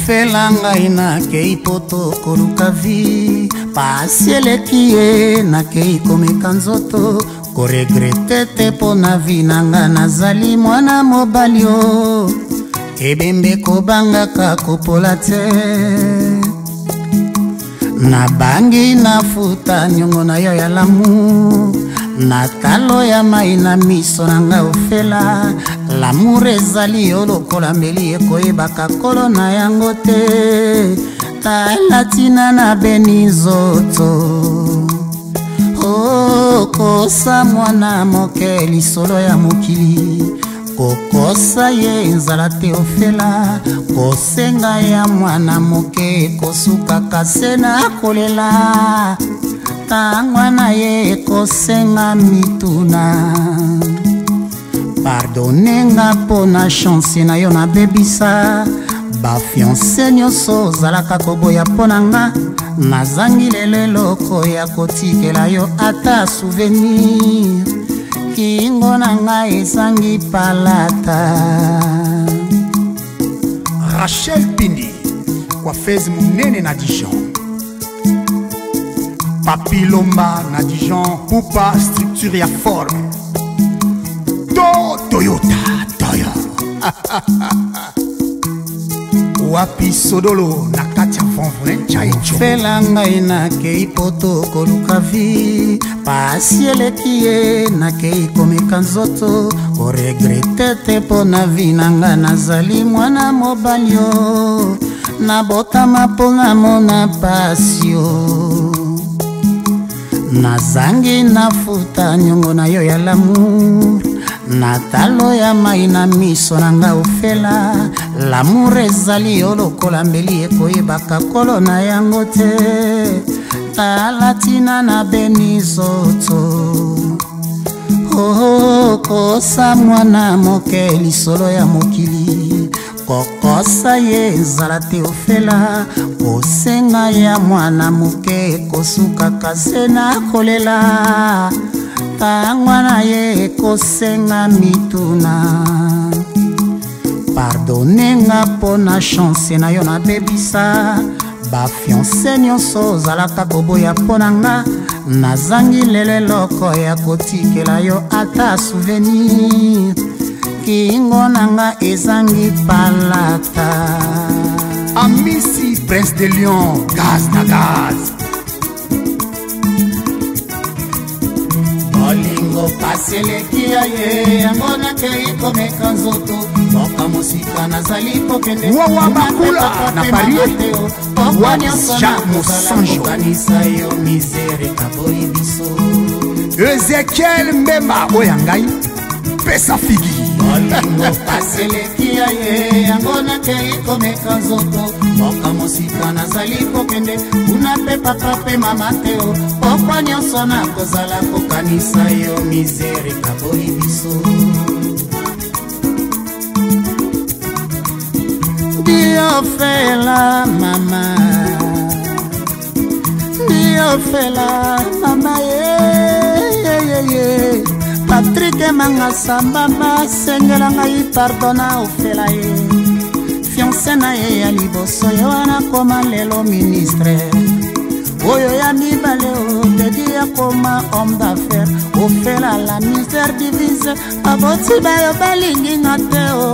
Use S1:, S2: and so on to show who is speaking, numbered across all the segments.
S1: ofela ngai nakei poto koluka vi pasi eleki ye nakei komeka nzoto koregrete te mpo na vi na nga nazali mwana mobali o ebembe kobangaka kopola te nabangi nafuta nyongo na yo ya lamu na talo ya mai na miso na nga ofela lamour ezali yo lokola mbeli ekoyebaka kolo na yango te tala tina na beni nzoto kosa mwana moke lisolo ya mokili kokosa ye nzala te ofela kosenga ya mwana moke kosukaka se na kolela tangwa na ye kosenga mituna pardonenga mpo na chance na yo nabebisa bafiance nyonso ozalaka koboya mpo na nga nazangi lelo eloko ya kotikela yo ata souvenir kingo na nga ezangi palata.
S2: Rachel Pindi, coiffeuse munene na Dijon. Papi Lomba na Dijon, Poupa structure ya forme. Toyota, Toyo. Wapi Sodolo na Katia Fonfone Chaicho.
S1: Fela ngai nakei poto koluka vi pasi eleki ye nakei komeka nzoto koregrete te mpo na vi na nga nazali mwana mobali o nabotama mpo na mona pasi o nazangi nafuta nyongo na yo ya lamour na talo ya mai na miso na nga ofela lamour ezali yo lokola mbeli ekoyebaka kolo na yango te tala tina na beni nzoto kosa mwana moke lisolo ya mokili kokosa ye nzala te ofela kosenga ya mwana moke kosukaka se na kolela tangwa na ye kosenga mituna pardonenga mpo na chance na yo nabebisa bafiance nyonso ozalaka koboya mpo na nga nazangi lelo eloko ya kotikela yo ata souvenir kingo na nga ezangi palata.
S2: Amisi Prince de Lion, gaz na gaz.
S1: Bolingo paseleki ya ye yango nakei komeka nzoto moka mosika nazali kokende
S2: Wawa Bakula na Paris.
S1: Kokanisa yo misere kaboyi biso
S2: Ezekiel Mbemba oyangai pesa figi.
S1: Bolingo paseleki ya ye yango nakei komeka nzoto moka mosika nazali kokende kuna pe papa pe mama teo pokwa nyonso nakozala kokanisa yo misere kaboyi biso diofela mama diofela mama ye Patrick Mangasamba basengela ngai pardona ofela ye fiancé na ye ya liboso yo wana koma lelo ministre oyo ya mibale o dedi ya koma homme d'affaires ofela la misère divise aboti bayo balingi nga te o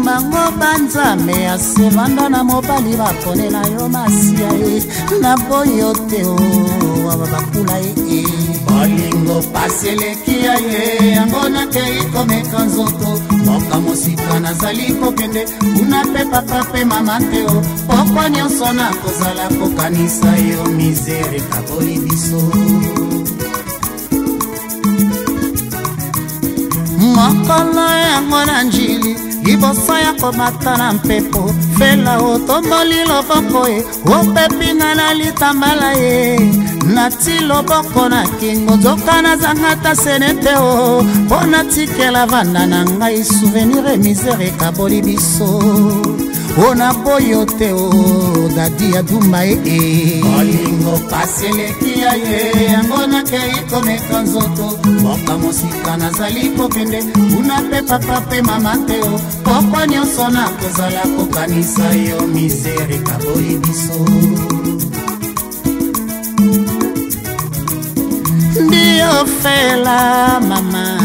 S1: bango banzambe ya sevanda na mobali baponela yo masia ye na boyo te o Bakula ye bolingo paseleki ya ye yango nakei komeka nzoto moka mosika nazali kokende kuna pe papa pe mama te o pokwa nyonso nakozala kokanisa yo misere kaboyi biso mokolo yango na njili liboso ya komata na mpepo fela otomboli loboko ye opepinga na litambala ye nati loboko na kingo nzoka nazanga ta sene te o mpo natikela vanda na ngai souvenir e misere ekaboli biso ona boyo te o dadi ya dumba e bolingo paseleki ya ye yango nakei komeka nzoto moka mosika nazali kokende kuna pe papa pe mama te o pokwa nyonso nakozala kokanisa yo misere kaboyi biso. Ndio fela mama,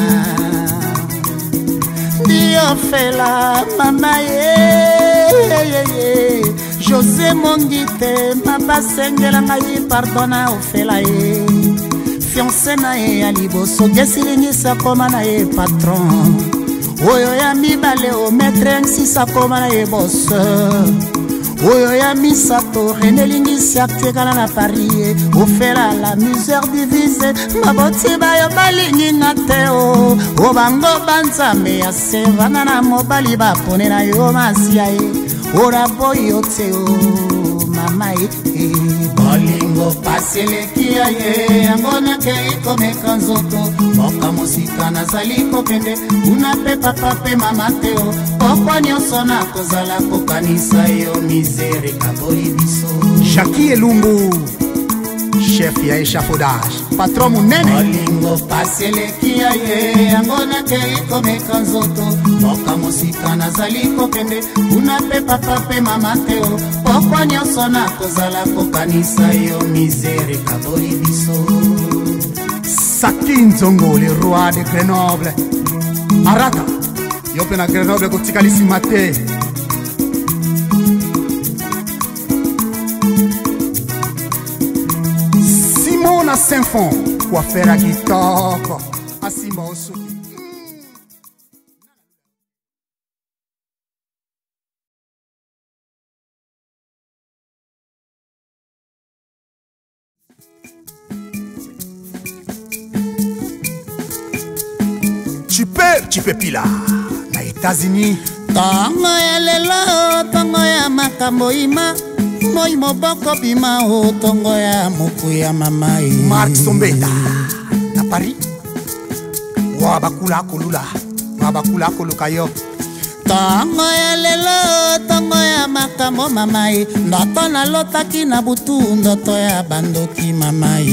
S1: ndio fela mama ye. José Mongite maba sengela ngai pardona ofela ye. Fiancé na ye ya liboso gesilingisa koma na ye patron. Oyo ya mibale o maître nsisa koma na ye boss. Oyo ya misato renelingisi aktekala na Paris. Ofela la misère divise maboti bayo balingi nga te o. Obango banzambe ya sevana na mobali bapone na yo masia ye. Ora boyo te o mama ye. Bolingo paseleki ya ye Angona kei komeka nzoto Moka musika nazali kopende Una pe papa pe mama teo Pokwa nyonso na kozala kokanisa yo misere kaboyi biso.
S2: Jackie Elumbu, chef ya échafaudage, patron munene.
S1: Bolingo paseleki ya ye Angona kei komeka nzoto Moka musika nazali kopende Una pe papa pe mama teo Pokwa nyonso na kozala kokanisa yo misere kaboyi biso.
S2: Saki Nzongo, le roi de Grenoble. Araka, yo pe na Grenoble kotikalisi mate. Simona Saint-Fond, coiffeur à kitoko. Asima Osuki. Tu peux pila na États-Unis.
S1: Tongo ya lelo, tongo ya makambo ima. Moi moboko bima o tongo ya moku ya mama e.
S2: Marc Sombeta na Paris. Wabakula kolula, wabakula koluka yo.
S1: Tongo ya lelo, tongo ya makambo mama e. Ndoto na lotaki na butu, ndoto ya bandoki mama e.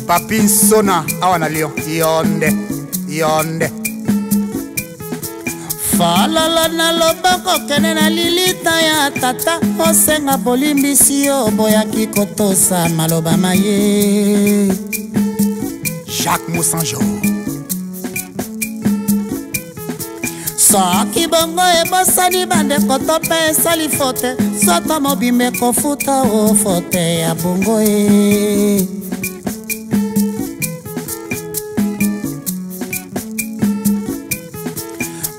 S2: Papi Nsona awa na Lyon, yonde.
S1: Falala na loboko kene na lilita ya tata. Osenga bolimbisi yo boyaki kotosa maloba maye.
S2: Jacques Moussanjo.
S1: Soki bongo ebosani bande kotope esali fote. Soto mobimbe kofuta o fote ya bongo e.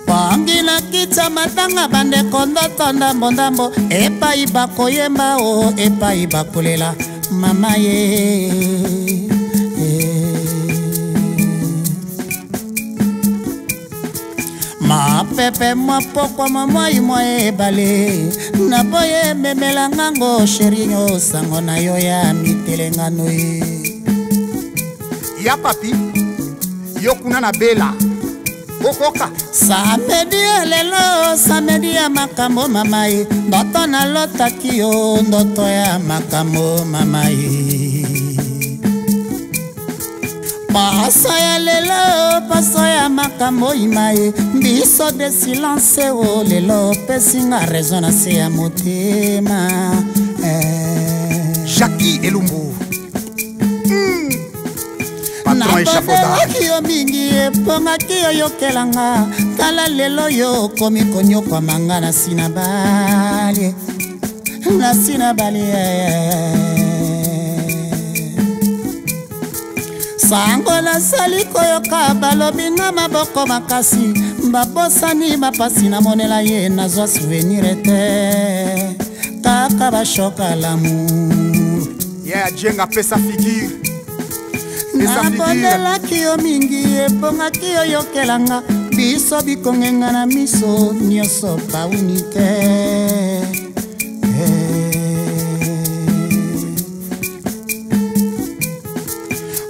S1: Pangina kicha matanga bande kondoto ndambo Epa iba koyemba o epa iba kulela mama ye. Ma pepe mwa pokwa mwa imwa ebale Na boye memela ngango sherinyo sango na yo ya mitelenga noe.
S2: Ya papi, yo kuna na bela. Okoka.
S1: Samedi lelo, samedi ya makambo mama ye. Ndoto na lotaki yo, ndoto ya makambo mama ye. Paso ya lelo, paso ya makambo ima ye. Biso de silence o lelo, pesinga raison na se ya motema.
S2: Jackie Elumbu.
S1: Nabondelaki yo mingi epongaki yo yokelanga. Tala lelo yo komi konyokwa manga na sinabali. Na sinabali sango na sali koyoka balobi nga maboko makasi. Babosani bapasi na monela ye nazwa souvenir te. Kaka bashoka l'amour.
S2: Yeah, jenga pesa figure.
S1: Nabondelaki yo mingi epongaki yo yokelanga. Biso bikongenga na miso nyonso pauni te.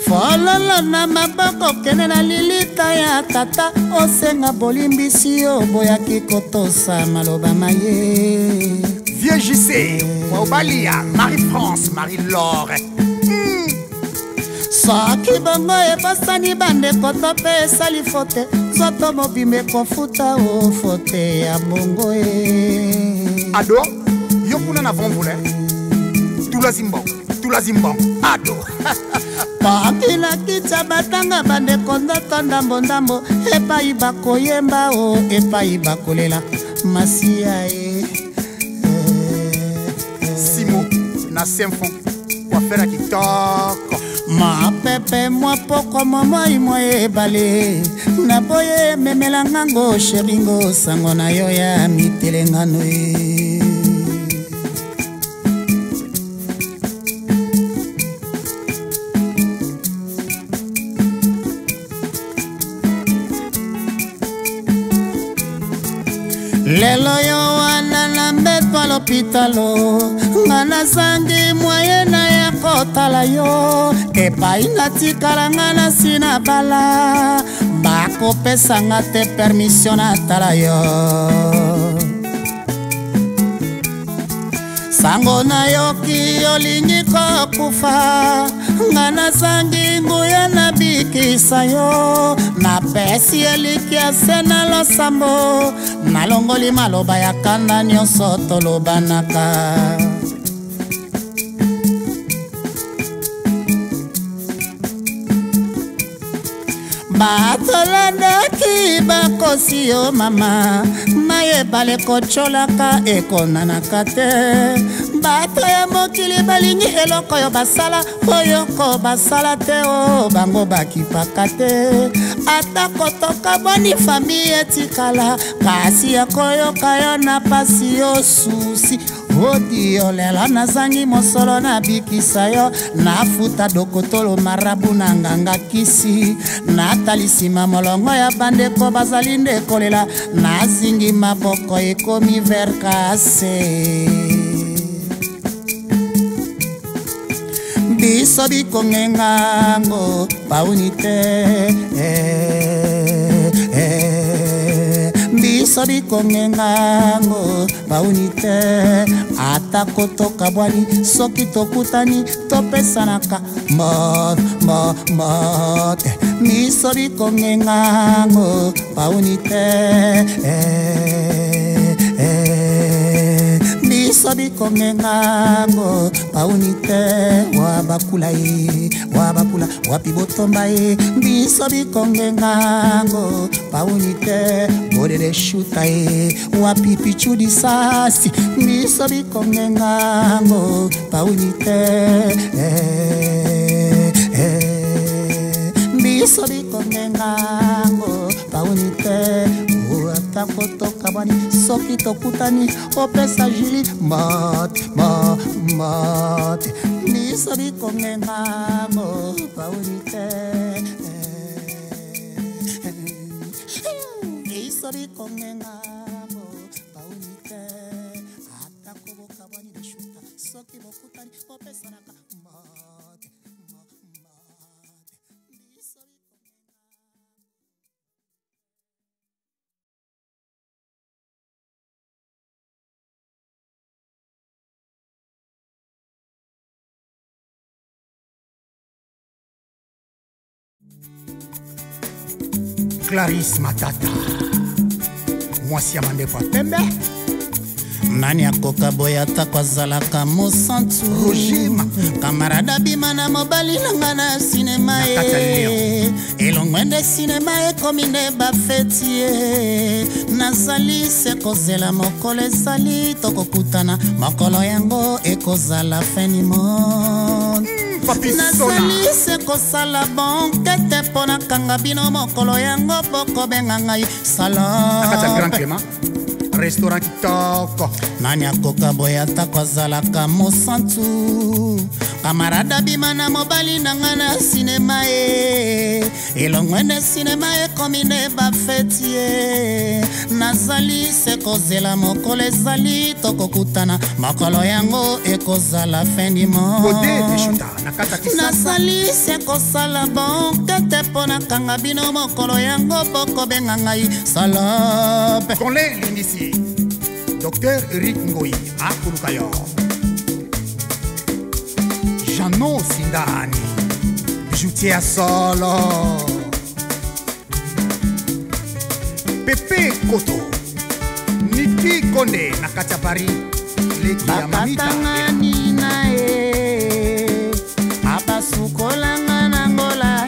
S1: Fololo na maboko kene na lilita ya tata. Osenga bolimbisi yo boyaki kotosa maloba maye.
S2: Vieux JC, Maubalia, Marie-France, Marie-Laure.
S1: Soki bongo ebosani bande kotope esali fote. nzoto mobimbe kofuta ofote ya bongo
S2: Ado, yo kuna na vomvule Tula zimbong Ado
S1: Pakila kitsa batanga bandeko ndoto ndambo epai bakoyemba o epai bakolela masiya
S2: Simo na symphon wafera kitoko
S1: ma pepe mwa poko momoi mwa ebale na boye memela ngango sheringo sango na yo ya mitelengano lelo yo wana na mbeto l'hôpitalo ngana sangi moyena ya kotala yo epai natikala ngana sina bala bakopesanga te permission natala yo sango na yoki olingi kokufa ngana sangi nguya na bikisa yo na pesi elikiase na losambo nalongoli maloba ya kanda nyonso tolobanaka batolandaki bakosi yo mama mayebale kocholaka ekonanaka te bato ya mokili balingi eloko yo basala oyoko basala te o bango bakipaka te ata kotoka boni fami etikala kasi ya koyoka yo na pasi yo susi odio lelo nazangi mosolo na bikisa yo nafuta dokotolo marabu na nganga kisi natalisima molongo ya bandeko bazali nde kolela nazingi maboko ekomi verkase biso bikongengango baunite biso bikongengango baunite ata kotoka bwani soki tokutani topesanaka mote miso bikongengango baunite biso bikongengango baunite wabakula wapi botomba biso bikongengango baunite bodede shuta wapi pichudi sasi biso bikongengango baunite biso bikongengango baunite kotoka bani soki tokutani opesa jili mate miso bikongengango baunite miso bikongengango baunite ata koboka bani deshuta soki bokutani opesa naka mate miso
S2: Clarisse Matata mwasi ya mandefu pembe
S1: nani akoka boyata kwa zalaka mosantu kamarada bima na mobali nanga na sinema elongwende sinema ekomine bafeti nazali se kozela mokolo ezali tokokutana mokolo yango ekozala fin du monde nazali se kosala bonkete mpo nakanga bino mokolo yango bokobenga ngai salon
S2: restaurant kitoko
S1: nani akoka boyata kozalaka mosantu kamarada bima na mobali nanga na sinema elongwende sinema ekomine bafeti nazali se kozela mokolo ezali tokokutana mokolo yango ekozala fin du monde nazali se kosala bonkete mpo nakanga bino mokolo yango bokobenga ngai salope
S2: Docteur Eric Ngoi Akulukayo Jano Sindani bijoutier solo Pepe Koto Niki Konde na kati ya Paris leki ya mamita
S1: nina abasukolanga na ngola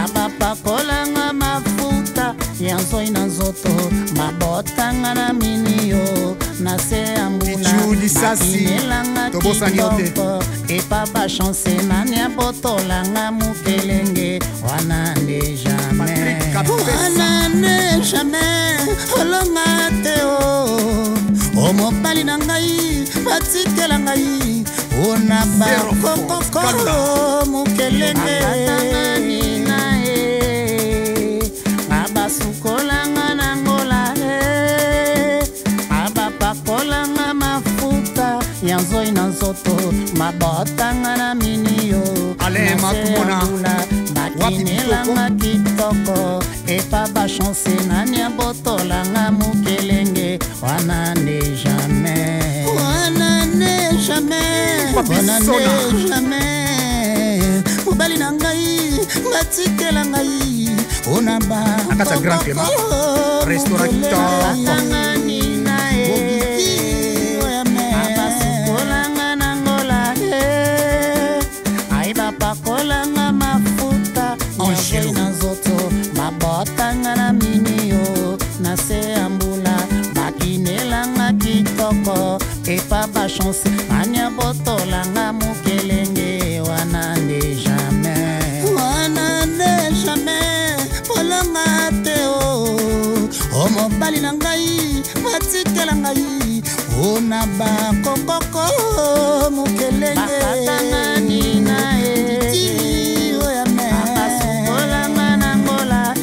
S1: abapakolanga mafuta ya nzoi na nzoto mabotanga na minio na se ambula makinelanga kitoko epa bachance nani abotolanga mukelenge wana nde jamais wana nde jamais olonga te o mobali na ngai batikela ngai ona bakokokolo mukelenge abasukolanga na ngola abapakolanga mafuta ya nzoi na nzoto mabotanga na minio bakinelanga kitoko epa bachance nani abotolanga mukelenge wana nde jamais wana nde jamais wana nde jamais mobali na ngai batikela ngai ona
S2: akata Grand Clément restaurateur
S1: abasukolanga na ngola aibapakolanga mafuta yangoi na nzoto mabotanga na minio na se ambula bakinelanga kitoko epa bachance nani abotolanga mukelenge wana nde jamais wana nde jamais olonga te o mobali na ngai batikela ngai ona bakokoko mukelenge bakatanga nina abasukolanga na ngola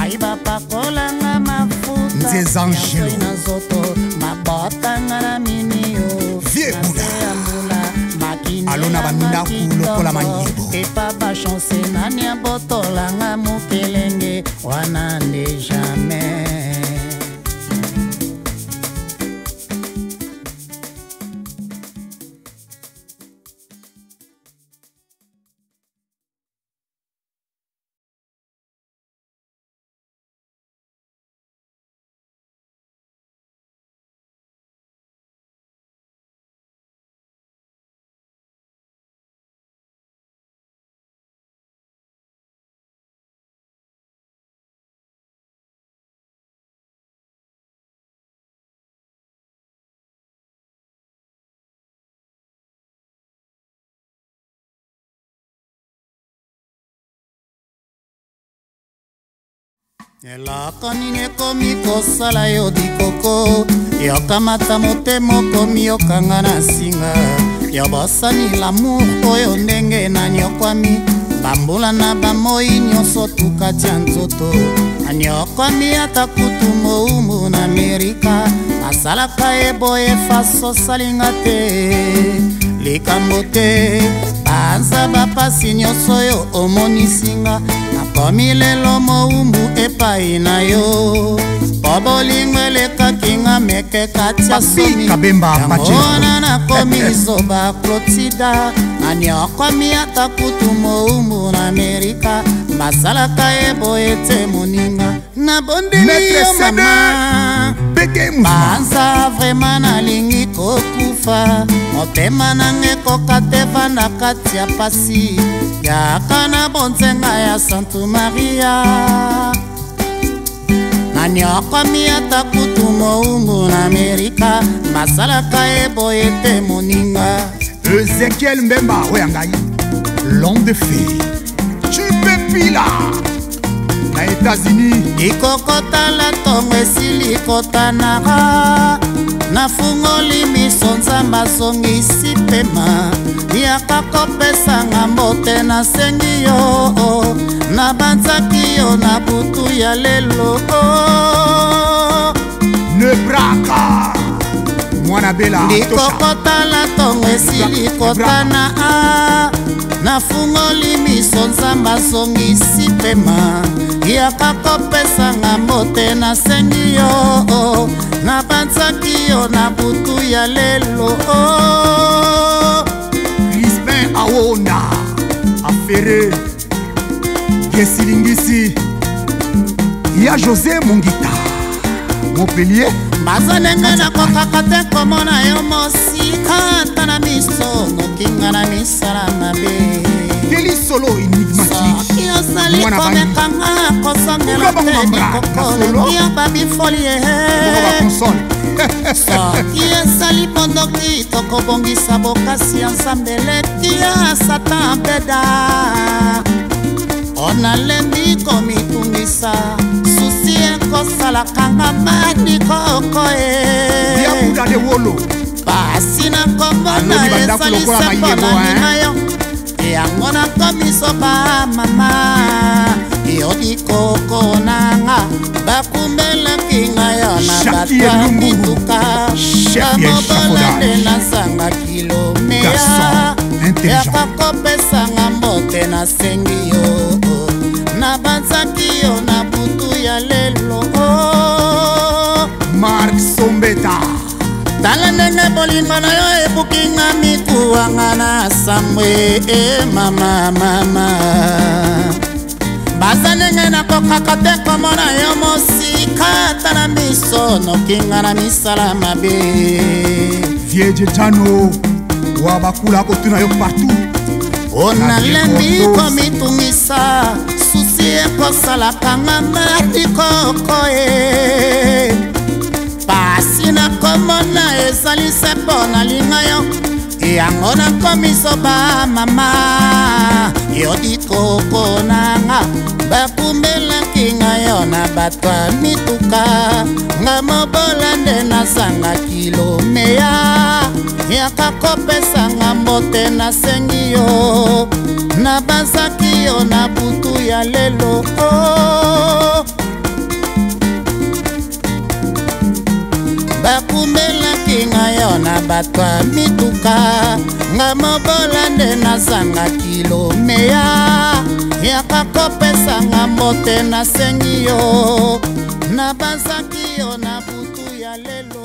S1: aibapakolanga mafuta yangoi na nzoto mabotanga na minio naseambula makinelanga kitoko epa bachance nani abotolanga mukelenge wana nde jamais eloko nini ekomi kosala yo dikoko yokamata motema okomi yokanga na singa yo bosani lamour oyo ndenge nanyokwami bambula na bamoi nyonso tukati ya nzoto anyokwami ata kutu moumu na Amerika asalaka eboye faso salinga te likambo te banza bapasi nyonso oyo omonisinga nakomi lelo mowumbu epai na yo po bolingo elekaki nga meke kati ya somi yangona nakomi zoba Clotilda anyokwami ata kutu mowumbu na Amerika basalaka eboye te moninga nabondeli yo mama banza vraimen nalingi kokufa motema nanga ekoka te vanda kati ya pasi yaka na bonzenga ya Santa Maria nanyokwami ata kutu mowumbu na Amerika basalaka eboye te moninga
S2: Ezekiel Mbemba oyangai l'homme de fée Chupepila na États-Unis
S1: ikokotala tongo esili kotanaka nafungoli miso nzambe asongisi pema yaka kopesanga mbote nasengi yo nabanzaki yo na butu ya lelo
S2: Nebraka mwana bela
S1: ikokotala tongo esili kotana nafungoli miso nzambe asongisi pema yaka kopesanga mbote nasengi yo nabanzaki yo na butu ya lelo
S2: Crispin Awona afere kesilingisi Il y a José Mungita, Montpellier.
S1: Bazanenga na kokaka te komona yo mosika tana miso nokinga na misala mabe.
S2: Kelly Solo énigmatique.
S1: Yo sali komekanga kosongela te nikokole yo babi folie. Yo sali pondoki tokobongisa bokasi ya Nzambele kia Satan beda. Onalembi komitungisa susi ekosala kanga mani kokoe
S2: Diabuda de Wolo
S1: pasi na komona esalisa mpona nina yo yango nakomiso bamama yodi koko nanga bakumbelaki nga yo na batwa mituka bamobolande nasanga kilomeya yakakopesanga mbote nasengi yo na banzaki yo na butu ya lelo.
S2: Mark Sombeta
S1: tala ndenge bolingo na yo ebukinga mikuwanga na samwe mama baza ndenge nakokaka te komona yo mosika tala miso nokinga na misala mabe.
S2: Vieille Jano wabakula kotuna yo partout.
S1: Onalembi komitungisa susi ekosalaka nga mati kokoe pasi nakomona esalise mpo nalinga yo yango nakomiso bamama yodi koko nanga bakumbelaki nga yo na bato ya mituka nga mobola nde nasanga kilomeya yakakopesanga mbote nasengi yo na bazaki yo na butu ya lelo. Bakumbelaki nga yo na bato ya mituka nga mobola nde nasanga kilomeya yakakopesanga mbote nasengi yo na bazaki yo na butu ya lelo.